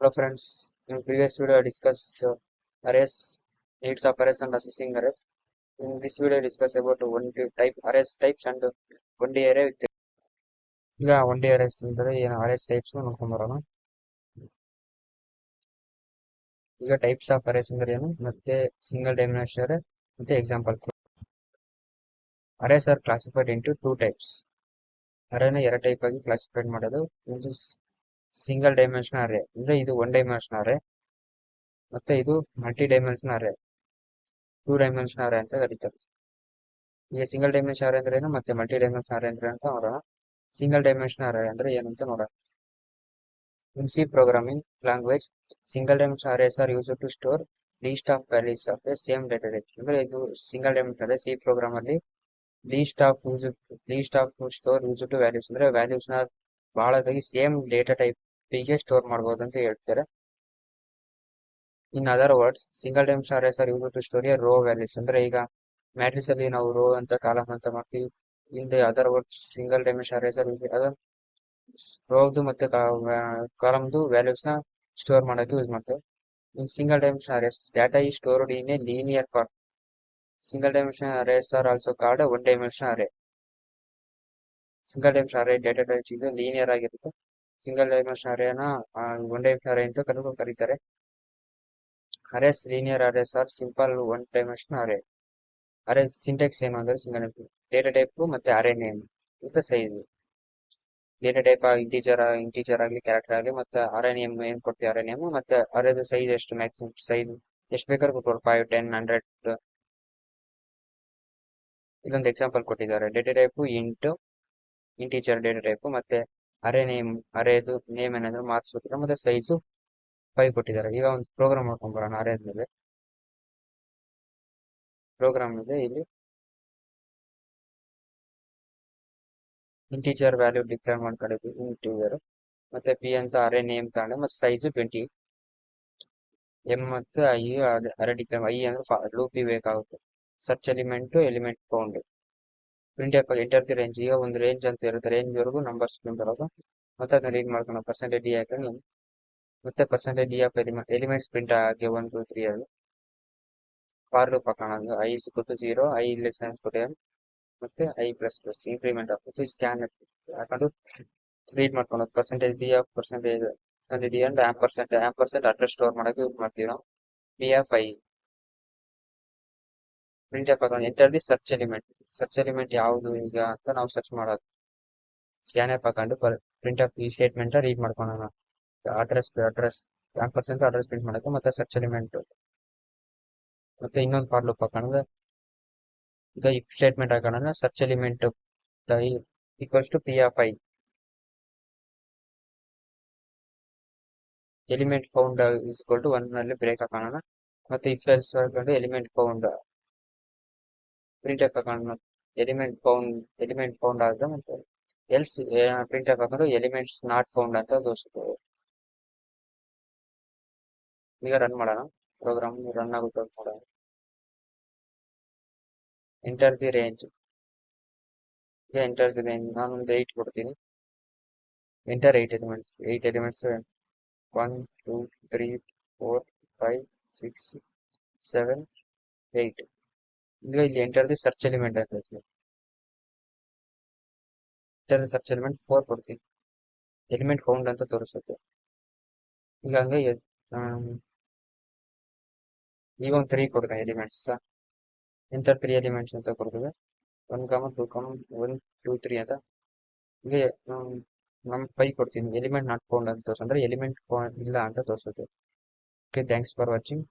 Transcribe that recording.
Hello friends, in previous video I discussed arrays, needs of arrays and assessing arrays. In this video I discuss about one type arrays types and one D array with ಈಗ one D arrays ಅಂದ್ರೆ ಏನು arrays types ನೋಡ್ಕೊಂಡ್ ಬರೋಣ. ಈಗ types of arrays ಅಂದ್ರೆ ಏನು ಮತ್ತೆ single dimensional array ಮತ್ತೆ example. arrays are classified into two types. arrayನ ಎರಡು ಟೈಪ್ ಆಗಿ ಕ್ಲಾಸಿಫೈಡ್ ಮಾಡೋದು. ಒಂದು ಸಿಂಗಲ್ ಡೈಮೆನ್ಷನಲ್ array ಅಂದ್ರೆ ಇದು ಒನ್ ಡೈಮೆನ್ಷನಲ್ array ಮತ್ತೆ ಇದು multi dimensional array, two dimensional array ಅಂತ ಕರೀತಾರೆ. ಈಗ ಸಿಂಗಲ್ ಡೈಮೆನ್ಷನ್ ಅರೇ ಅಂದ್ರೆ ಏನು ಮತ್ತೆ ಮಲ್ಟಿ ಡೈಮೆನ್ಷನ್ ಅರೇ ಅಂದ್ರೆ ಅಂತ ನೋಡೋಣ. ಸಿಂಗಲ್ ಡೈಮೆನ್ಷನ್ ಅರೇ ಅಂದ್ರೆ ಏನಂತ ನೋಡೋಣ. In C programming language single dimension arrays are use to store list of values of a same data type. ಅಂದ್ರೆ ಇದು single dimension array C program ಅಲ್ಲಿ list of store use to values ಅಂದ್ರೆ values ನ ಬಹಳದಾಗಿ same data type ಗೆ store ಮಾಡಬಹುದು ಅಂತ ಹೇಳ್ತಾರೆ. In other words single dimension arrays are use to store a row values ಅಂದ್ರೆ ಈಗ ಮ್ಯಾಟ್ರಿಕ್ಸ್ ಅಲ್ಲಿ ನಾವು ರೋ ಅಂತ ಕಾಲಮ್ ಅಂತ ಮಾಡ್ತೀವಿ. ಹಿಂದೆ other word single dimension arrays ಅದ ರೋದು ಮತ್ತೆ ಕಾಲಮ್ದು ವ್ಯಾಲ್ಯೂಸ್ ನ ಸ್ಟೋರ್ ಮಾಡಕ್ಕೆ ಯೂಸ್ ಮಾಡ್ತೇವೆ. In single dimension arrays data is stored in a linear form. Single dimension arrays are also called one dimension array. Single dimension array data types ಇದು linear ಆಗಿರುತ್ತೆ. Single dimension ಅರೇನ one dimension array ಅಂತ ಕರೀತಾರೆ. Arrays linear arrays are simple one dimension array. Array syntax ಏನು ಅಂದ್ರೆ single data type ಮತ್ತೆ ಅರೇ name ಮತ್ತೆ size. Data type integer ಆಗಲಿ ಕ್ಯಾರೆಕ್ಟರ್ ಆಗಲಿ ಮತ್ತೆ ಅರೇ ನೇಮ್ ಏನ್ ಕೊಡ್ತೀವಿ ಅರೇ ನೇಮ್ ಮತ್ತೆ ಅರೇದ ಸೈಜ್ ಎಷ್ಟು ಮ್ಯಾಕ್ಸಿಮಮ್ ಸೈಜ್ ಎಷ್ಟು ಬೇಕಾದ್ರೂ ಕೊಟ್ಟರು 5, 10, 100. ಇಲ್ಲೊಂದು ಎಕ್ಸಾಂಪಲ್ ಕೊಟ್ಟಿದ್ದಾರೆ. Data type integer data type ಮತ್ತೆ ಅರೇ ನೇಮ್ ಅರೇದು ನೇಮ್ ಏನಂದ್ರೆ ಮಾರ್ಕ್ಸ್ ಕೊಟ್ಟಿದ್ದಾರೆ ಮತ್ತೆ ಸೈಜು 5 ಕೊಟ್ಟಿದ್ದಾರೆ. ಈಗ ಒಂದು ಪ್ರೋಗ್ರಾಮ್ ಮಾಡ್ಕೊಂಡ್ ಬರೋಣ. ಅರೇ ಮೇಲೆ ಪ್ರೋಗ್ರಾಮ್ ಇದೆ. ಇಲ್ಲಿ ಇಂಟೀಜರ್ ವ್ಯಾಲ್ಯೂ ಡಿಕ್ಲೇರ್ ಮಾಡ್ಕೊಂಡಿದ್ವಿ ಇಂಟೀಜರ್ ಮತ್ತೆ ಪಿ ಅಂತ ಅರೇ ನೇಮ್ ತಗೊಂಡೆ ಮತ್ತೆ ಸೈಜ್ 20. ಎಂ ಮತ್ತು ಐ ಅರೇ ಡಿಕ್ಲೇರ್ ಐ ಅಂದ್ರೆ ಲೂಪಿ ಬೇಕಾಗುತ್ತೆ. Search element found print F enter the range. ಈಗ ಒಂದು ರೇಂಜ್ ಅಂತ ಇರುತ್ತೆ, ರೇಂಜ್ ವರೆಗೂ ನಂಬರ್ಸ್ ಪ್ರಿಂಟ್ ಬರೋದು ಮತ್ತೆ ಅದನ್ನ ರೀಡ್ ಮಾಡ್ಕೊಂಡು ಪರ್ಸೆಂಟೇಜ್ ಡಿ ಹಾಕಂಗೆ ಮತ್ತೆ percentage D of elements print ಆಗಿ 1, 2, 3 ಅಲ್ಲಿ ಫಾರ್ ಲೂಪ್ ಹಾಕೋಣ. I is to 0 I less ಕೊಟ್ಟಿದ್ದಾರೆ ಮತ್ತೆ I plus plus increment of scan ಹಾಕೊಂಡು ರೀಡ್ ಮಾಡ್ಕೊಳ್ಳೋದು. Percentage D of percentage D and ampersand address store ಮಾಡಕ್ಕೆ ಯೂಸ್ ಮಾಡ್ತೀವಿ ನಾವು. P F I print F ಹಾಕೊಂಡು ಎಂಟರ್ ದಿ ಸರ್ಚ್ ಎಲಿಮೆಂಟ್ ಯಾವುದು ಈಗ ಅಂತ ನಾವು ಸರ್ಚ್ ಮಾಡೋದು. ಸ್ಕ್ಯಾನ್ ಎಫ್ ಹಾಕೊಂಡು ಪ್ರಿಂಟ್ ಎಫ್ ಈ ಸ್ಟೇಟ್ಮೆಂಟ್ ರೀಡ್ ಮಾಡ್ಕೊಳ್ಳೋಣ. ಅಡ್ರೆಸ್ ಆಂಪರ್ಸೆಂಟ್ ಅಡ್ರೆಸ್ ಪ್ರಿಂಟ್ ಮಾಡೋದು ಮತ್ತೆ ಸರ್ಚ್ ಎಲಿಮೆಂಟ್ ಮತ್ತೆ ಇನ್ನೊಂದು ಫಾರ್ ಲೂಪ್ ಹಾಕೋಣ. ಈಗ ಇಫ್ ಸ್ಟೇಟ್ಮೆಂಟ್ ಹಾಕೋಣ. Search element equals to P of I element found is equal to 1 ನಲ್ಲಿ ಬ್ರೇಕ್ ಹಾಕೋಣ ಮತ್ತೆ ಇಫ್ ಎಲ್ಸ್ ಹಾಕೊಂಡು ಎಲಿಮೆಂಟ್ ಫೌಂಡ್ ಪ್ರಿಂಟ್ ಎಫ್ ಹಾಕೋಣ. ಎಲಿಮೆಂಟ್ ಫೌಂಡ್ ಆದ್ರೆ ಮತ್ತೆ ಎಲ್ಸ್ ಪ್ರಿಂಟ್ ಎಫ್ ಹಾಕೊಂಡು ಎಲಿಮೆಂಟ್ಸ್ ನಾಟ್ ಫೌಂಡ್ ಅಂತ ತೋರಿಸುತ್ತೆ. ಈಗ ರನ್ ಮಾಡೋಣ. ಪ್ರೋಗ್ರಾಮ್ ರನ್ ಆಗುತ್ತೆ ನೋಡೋಣ. Enter the range. ಈಗ ಎಂಟರ್ ದಿ ರೇಂಜ್ ನಾನೊಂದು 8 ಕೊಡ್ತೀನಿ. Enter 8 elements 1, 2, 3, 4, 5, 6, 7, 8. ಈಗ ಇಲ್ಲಿ ಎಂಟರ್ ದಿ ಸರ್ಚ್ ಎಲಿಮೆಂಟ್ ಅಂತ ಹೇಳ್ತೀವಿ. ಎಂಟರ್ ದಿ ಸರ್ಚ್ ಎಲಿಮೆಂಟ್ 4 ಕೊಡ್ತೀನಿ. ಎಲಿಮೆಂಟ್ ಫೌಂಡ್ ಅಂತ ತೋರಿಸುತ್ತೆ. ಈಗ ಹಂಗೆ ಈಗ ಒಂದು 3 ಕೊಡ್ತೀನಿ ಎಲಿಮೆಂಟ್ಸ್. ಎಂಟರ್ 3 ಎಲಿಮೆಂಟ್ಸ್ ಅಂತ ಕೊಡ್ತೀವಿ. 1, 2, 1, 2, 3 ಅಂತ. ಈಗ ನಮ್ 5 ಕೊಡ್ತೀನಿ. ಎಲಿಮೆಂಟ್ ನಾಟ್ ಫೌಂಡ್ ಅಂತ ತೋರಿಸ್ ಅಂದ್ರೆ ಎಲಿಮೆಂಟ್ ಇಲ್ಲ ಅಂತ ತೋರಿಸುತ್ತೆ. Okay, thanks for watching.